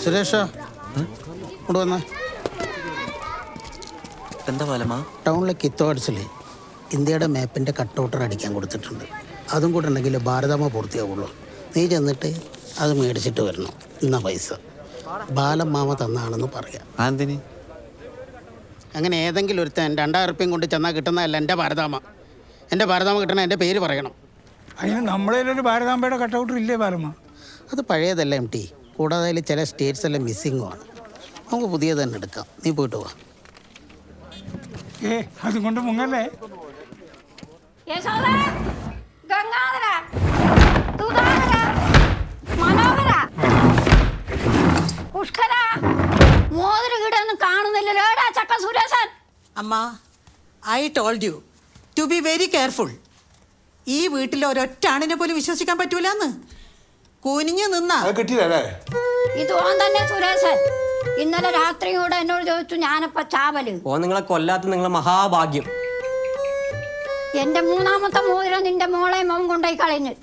സുരേഷ് ഇവിടെ വന്ന എന്താ പാലമ്മ? ടൗണിലെ കിത്തോട്സിൽ ഇന്ത്യയുടെ മാപ്പിൻ്റെ കട്ടൗട്ടർ അടിക്കാൻ കൊടുത്തിട്ടുണ്ട്. അതും കൂടെ ഉണ്ടെങ്കിൽ ഭാരതമ്മ പൂർത്തിയാവുള്ളൂ. നീ ചെന്നിട്ട് അത് മേടിച്ചിട്ട് വരണം. ഇന്ന പൈസ ബാലമ്മാമ തന്നാണെന്ന് പറയാം. അങ്ങനെ ഏതെങ്കിലും ഒരുത്തൻ 2000 ഉറുപ്പ്യം കൊണ്ട് ചെന്നാൽ കിട്ടുന്നതല്ല എൻ്റെ ഭാരതാമ്മ. എൻ്റെ ഭാരതാമ്മ കിട്ടണ എൻ്റെ പേര് പറയണം. അതിന് നമ്മളതിലൊരു ഭാരതാംബയുടെ കട്ടൗട്ടർ ഇല്ലേ ബാലമ്മ? അത് പഴയതല്ല MT. കൂടാതെ അതിൽ ചില സ്റ്റേറ്റ്സ് എല്ലാം മിസ്സിങ്ങുമാണ്. നമുക്ക് പുതിയത് തന്നെ എടുക്കാം. നീ പോയിട്ട് പോവാ. അതുകൊണ്ട് മുങ്ങല്ലേ. അമ്മ, I told you to be very careful. ഈ വീട്ടിൽ ഒരൊറ്റ ആണിനെ പോലും വിശ്വസിക്കാൻ പറ്റൂലെന്ന്. കുനിഞ്ഞു നിന്നാ ഇത് ഓൻ തന്നെ സുരേശൻ. ഇന്നലെ രാത്രിയോടെ എന്നോട് ചോദിച്ചു ഞാനപ്പ ചാവല്. ഓ, നിങ്ങളെ കൊല്ലാത്ത നിങ്ങളെ മഹാഭാഗ്യം. എന്റെ 3ാമത്തെ മോതിരം നിന്റെ മോളെ മോൻ കൊണ്ടുപോയി കളഞ്ഞു.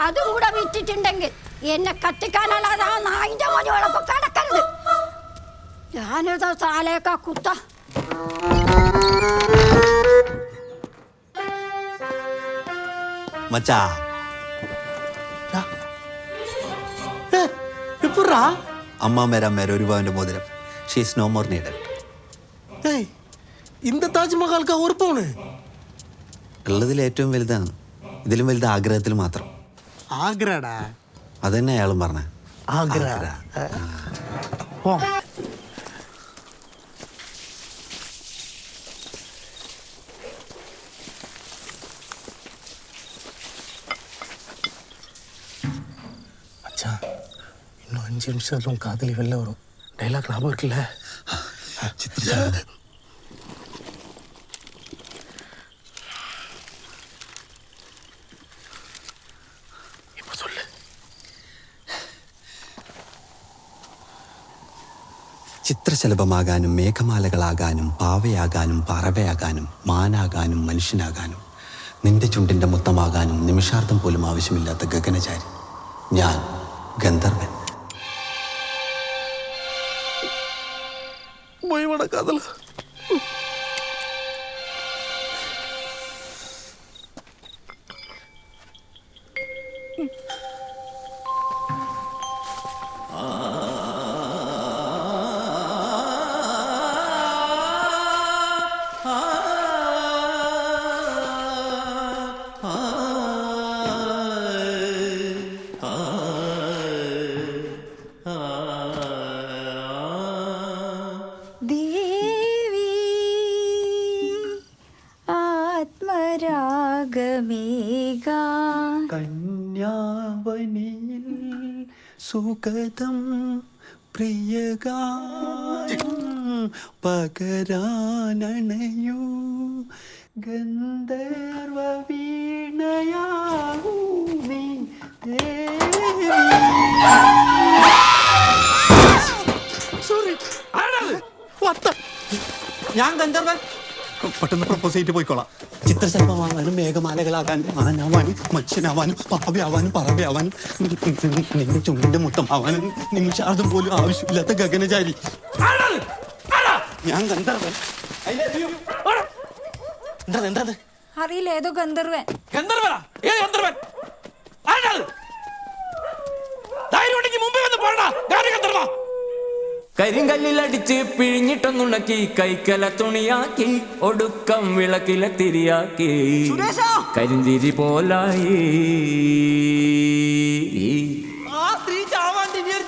അതും കൂടെ വിറ്റിട്ടുണ്ടെങ്കിൽ എന്നെ കത്തിക്കാനല്ലാതെ ആ നായിന്റെ മോനോടൊപ്പം കടക്കരുത്. ഞാനത് താലേക്കാ കുത്ത. മച്ചാ അമ്മ മേര ഒരു പവന്റെ മോതിരം. She's no more needed. இந்த താജ്മഹൽക്ക് ഉറപ്പാണ് ഉള്ളതിൽ ഏറ്റവും വലുതാണ്. ഇതിലും വലുത് ആഗ്രഹത്തിൽ മാത്രം. ആഗ്രടാ. അതന്നെ അയാളും പറഞ്ഞ ആഗ്ര. இன்னும் 5 நிமிஷத்துல உன் காதலி வெளில வரும். டைலாக் ஞாபகம் இருக்குல்ல? இப்ப சொல்லு. ചിത്രശലഭമാകാനും മേഘമാലകളാകാനും പാവയാകാനും പറവയാകാനും മാനാകാനും മനുഷ്യനാകാനും നിന്റെ ചുണ്ടിൻ്റെ മുത്തമാകാനും നിമിഷാർത്ഥം പോലും ആവശ്യമില്ലാത്ത ഗഗനചാരി ഞാൻ ഗന്ധർവൻ. കന്യാവനിയിൽ സുഗതം പ്രിയഗാനം പകരാനണയൂ ഗന്ധർവ വീണയാകൂ നീ ദേവി. ഞാൻ ഗന്ധർവൻ. പെട്ടെന്ന് പ്രപ്പോസ് ചെയ്തിട്ട് പോയിക്കോളാം. ചിത്രശലഭമാകാനും മേഘമാലകളാകാനും ആനാവാനും മനുഷ്യനാവാനും പാവയാവാനും പറവയാവാനും നിന്റെ ചുണ്ടിന്റെ മുത്തമാവാനും നിമിഷാർദ്ധം പോലും ആവശ്യമില്ലാത്ത ഗഗനചാരി ഞാൻ ഗന്ധർവൻ. എന്താ അറിയില്ല, ഏതോ ഗന്ധർവൻ. കരിങ്കല്ലിലടിച്ച് പിഴിഞ്ഞിട്ടൊന്നുണക്കി കൈക്കല തുണിയാക്കി ഒടുക്കം വിളക്കിലെ തിരിയാക്കി കരിന്തിരി പോലായി.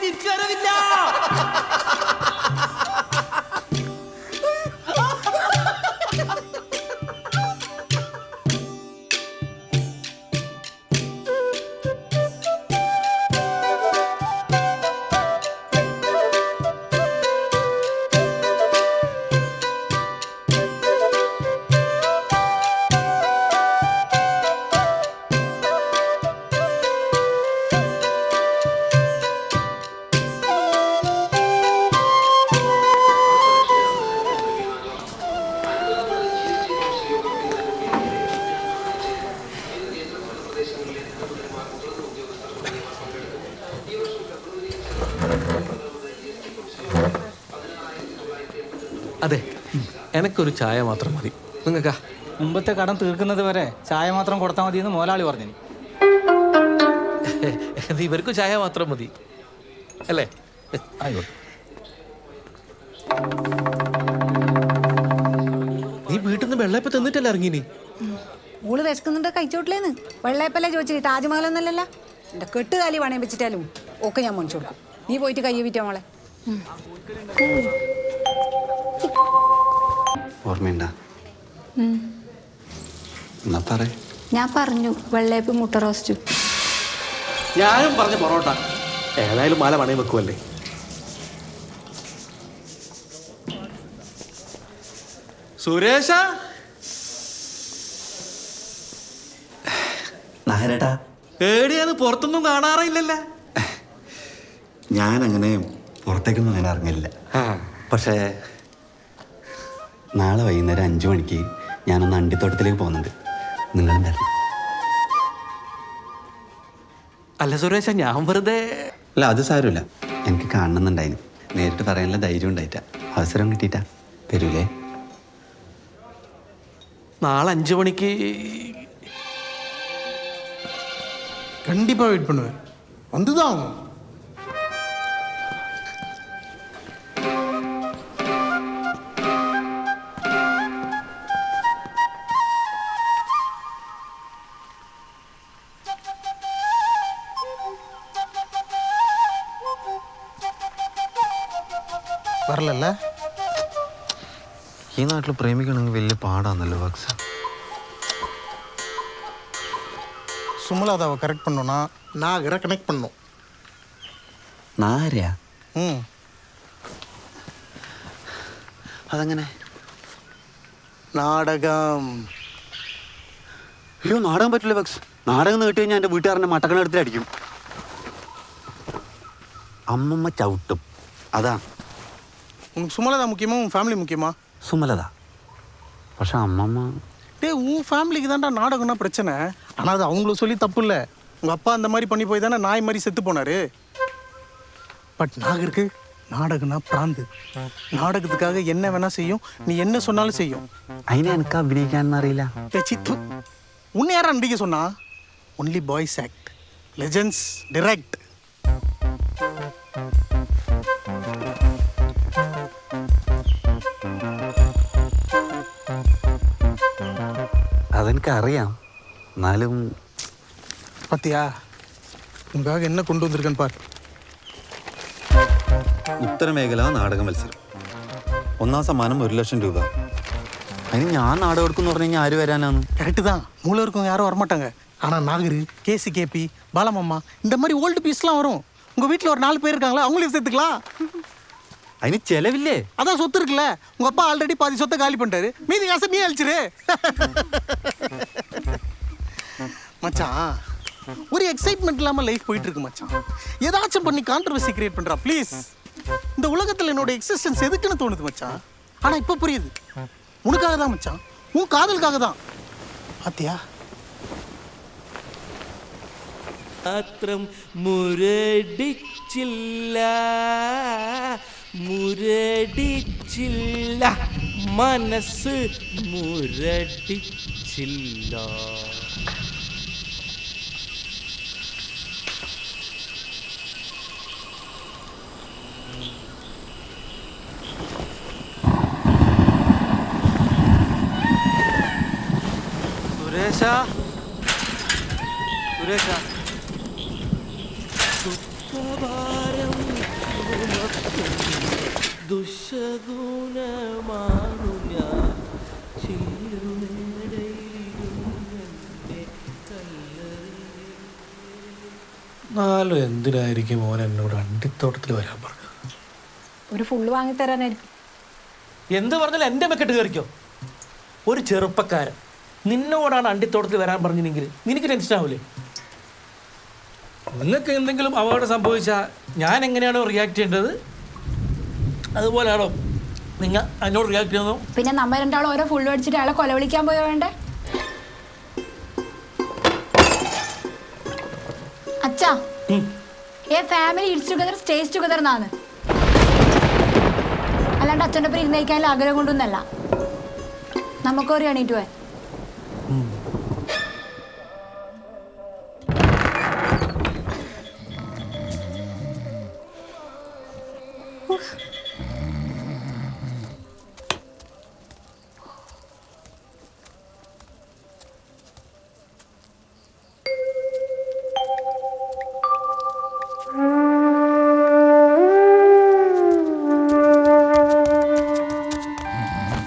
തിരിച്ചറിവില്ല. അതെ, എനക്കൊരു ചായ മാത്രം മതി. നിങ്ങൾക്കാ? മുമ്പത്തെ കടം തീർക്കുന്നത് വരെ ചായ മാത്രം കൊടുത്താൽ മതി എന്ന് മുതലാളി പറഞ്ഞു. ഇവർക്കും ചായ മാത്രം മതി അല്ലേ? ആയിക്കോട്ടെ. നീ വീട്ടിൽ നിന്ന് വെള്ളയപ്പം തിന്നിട്ടല്ലേ ഇറങ്ങിനി? ഓള് വിശക്കുന്നുണ്ട് കഴിച്ചോട്ടില്ലേന്ന്. വെള്ളയപ്പല്ലേ ചോദിച്ചു, താജ്മഹൽ ഒന്നല്ലല്ല. എൻ്റെ കെട്ടുകാലി പണയം വെച്ചിട്ടാലും ഒക്കെ ഞാൻ മേടിച്ചു കൊടുക്കും. നീ പോയിട്ട് കയ്യെ വിറ്റാ മോളെ. ഓർമ്മയുണ്ടാ? എന്നാ പറ. ഞാൻ പറഞ്ഞു വെള്ളയപ്പ് മുട്ട റോസ്റ്റ്. ഞാനും പറഞ്ഞ പൊറോട്ട. ഏതായാലും മാല പണയം വെക്കുമല്ലേ. സുരേഷ, നായരേട്ടാ, ഏടിയാന്ന് പുറത്തൊന്നും കാണാറില്ലല്ലേ? ഞാനങ്ങനെ പുറത്തേക്കൊന്നും അങ്ങനെ ഇറങ്ങില്ല. പക്ഷേ നാളെ വൈകുന്നേരം 5 മണിക്ക് ഞാനൊന്ന് അണ്ടിത്തോട്ടത്തിലേക്ക് പോകുന്നുണ്ട്. നിങ്ങളും വരണം. അല്ല സുരേഷ, ഞാൻ വെറുതെ. അല്ല, അത് സാരമില്ല. എനിക്ക് കാണണമെന്നുണ്ടായിന്. നേരിട്ട് പറയാനുള്ള ധൈര്യം ഉണ്ടായിട്ടാ. അവസരം കിട്ടിയിട്ടാ. വരൂലേ? നാളെ 5 മണിക്ക് கண்டிப்பாக வெயிட் பண்ணுவேன். வந்து தான் ஆகும். வரல. ഈ നാട്ടിൽ പ്രേമിക്കണമെങ്കിൽ വലിയ പാടാന്നല്ലോ വക്സ. சுமலாதாவை கரெக்ட் பண்ணோன்னா நாகரை கனெக்ட் பண்ணோம். നാരയാ? അതെങ്ങനെ? നാടകം. അയ്യോ, നാടകം പറ്റില്ല വക്സ്. നാടകം കേട്ട് കഴിഞ്ഞാൽ എൻ്റെ വീട്ടുകാരനെ മട്ടക്കണെടുത്തിലടിക്കും. അമ്മമ്മ ചവിട്ടും. അതാ. உனக்கு சுமலதா முக்கியமா உன் ஃபேமிலி முக்கியமா? സുമലത. പക്ഷെ அம்மம்மா உன் ஃபேமிலிக்கு தான்டா நாடகம்னா பிரச்சனை. ஆனால் அது அவங்களும் சொல்லி தப்பு இல்லை. உங்கள் அப்பா அந்த மாதிரி பண்ணி போய் தானே நாய் மாதிரி செத்து போனார். பட் நாகருக்கு நாடகம்னா பிராந்து. நாடகத்துக்காக என்ன வேணால் செய்யும். நீ என்ன சொன்னாலும் செய்யும். അതിനെ എനിക്ക് അഭിനയിക്കാനൊന്നും അറിയില്ല. சித்து உன்னை யாரா நடிக்க சொன்னா? Only boys act, legends direct. അതെനിക്കറിയാം. എന്നാലും பார்த்தியா, உங்களுக்காக என்ன கொண்டு வந்திருக்கேன்னு பாரு. ഉത്തരമേഖല നാടക മത്സരം. 1ാം സമ്മാനം 1 ലക്ഷം രൂപ. അതിന് ഞാൻ നാടകം എടുക്കുമെന്ന് പറഞ്ഞു കഴിഞ്ഞാൽ ആര് വരാനാണ്? கரெக்டு தான். மூளை இருக்கவங்க யாரும் வரமாட்டாங்க. ஆனால் நாகரு, கேசி, பாலமம்மா இந்த மாதிரி ஓல்டு பீஸ்லாம் வரும். உங்கள் வீட்டில் ஒரு 4 பேர் இருக்காங்களா, அவங்களையும் சேர்த்துக்கலாம். അതിന് ചെലവില്ലേ? அதான் சொத்து இருக்குல்ல. உங்கள் அப்பா ஆல்ரெடி பாதி சொத்தை காலி பண்ணிட்டாரு. மீதி காசை நீ அழிச்சிரு. மச்சான், ஒரு எக்ஸைட்மெண்ட் இல்லாமல் லைஃப் போயிட்டு இருக்கு மச்சான். ஏதாச்சும் பண்ணி கான்ட்ரவர்சி கிரியேட் பண்ணுறா ப்ளீஸ். இந்த உலகத்தில் என்னோட எக்ஸிஸ்டன்ஸ் எதுக்குன்னு தோணுது மச்சான். ஆனால் இப்போ புரியுது. உனக்காக தான் மச்சான். உன் காதலுக்காக தான். பாத்தியா? മാത്രം മുരടിച്ചില്ല, മുരടിച്ചില്ല, മനസ്സ് മുരടിച്ചില്ല. സുരേഷ, സുരേഷ, ദുഃഖഭാരം ദുശഗുണമാണു ഞാൻ നാലും എന്തിനായിരിക്കും മോൻ എന്നോട് അണ്ടിത്തോട്ടത്തിൽ വരാൻ പറഞ്ഞത്? ഒരു ഫുള്ള് വാങ്ങിത്തരാനായിരിക്കും. എന്ത് പറഞ്ഞാലും എൻ്റെ മെക്കെട്ട് കയറിക്കോ. ഒരു ചെറുപ്പക്കാരൻ നിന്നോടാണ് അണ്ടിത്തോട്ടത്തിൽ വരാൻ പറഞ്ഞെങ്കിൽ നിനക്ക് ടെൻഷൻ ആവില്ലേ? നിങ്ങൾക്ക് എന്തെങ്കിലും അപകടം സംഭവിച്ചാൽ ഞാൻ എങ്ങനെയാണോ റിയാക്ട് ചെയ്യേണ്ടത് അതുപോലെയാണോ നിങ്ങൾ എന്നോട് റിയാക്ട് ചെയ്യുന്നു? പിന്നെ നമ്മ രണ്ടാളും ഓരോ ഫുള്ള് അടിച്ചിട്ട് അയാളെ കൊല വിളിക്കാൻ പോയോ വേണ്ടേ? അച്ഛാ, a family it's together stays together എന്നാണ്. അല്ല അല്ലാണ്ട് അച്ഛൻ്റെ ഒപ്പം ഇരുന്ന് കഴിക്കാനുള്ള ആഗ്രഹം കൊണ്ടൊന്നല്ല. നമുക്കൊരു എണീറ്റ് പോയി.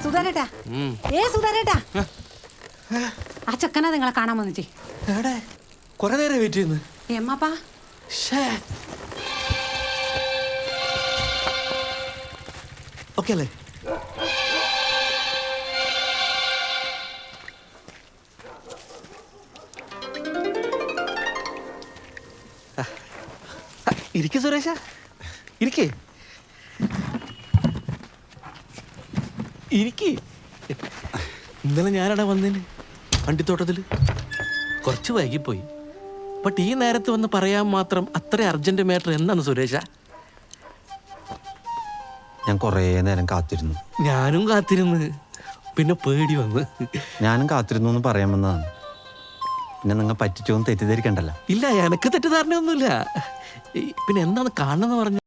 സുധാരേട്ടാ, സുധാരേട്ടാ, ആ ചെക്കനാ നിങ്ങളെ കാണാൻ വന്നിട്ട്. എവിടെ കുറെ നേരം വെയിറ്റ് ചെയ്യുന്നു. എമ്മാപ്പാ ഓക്കെ അല്ലേ? ഇരിക്കേ സുരേഷ, ഇരിക്കേ ഇരിക്കേ. ഇന്നലെ ഞാനടാ വന്നേന് വണ്ടിത്തോട്ടത്തിൽ. കുറച്ച് വൈകിപ്പോയി. ബട്ട് ഈ നേരത്ത് വന്ന് പറയാൻ മാത്രം അത്ര അർജന്റ് മാറ്റർ എന്നാണ് സുരേഷ? ഞാൻ കുറേ നേരം കാത്തിരുന്നു. ഞാനും കാത്തിരുന്ന്, പിന്നെ പേടി വന്ന്. ഞാനും കാത്തിരുന്നു എന്ന് പറയാൻ വന്നതാണ്. പിന്നെ നിങ്ങൾ പറ്റിച്ചോന്ന് തെറ്റിദ്ധരിക്കണ്ടല്ലോ. ഇല്ല, എനക്ക് തെറ്റിദ്ധാരണയൊന്നുമില്ല. പിന്നെ എന്താണ് കാണണമെന്ന് പറഞ്ഞു?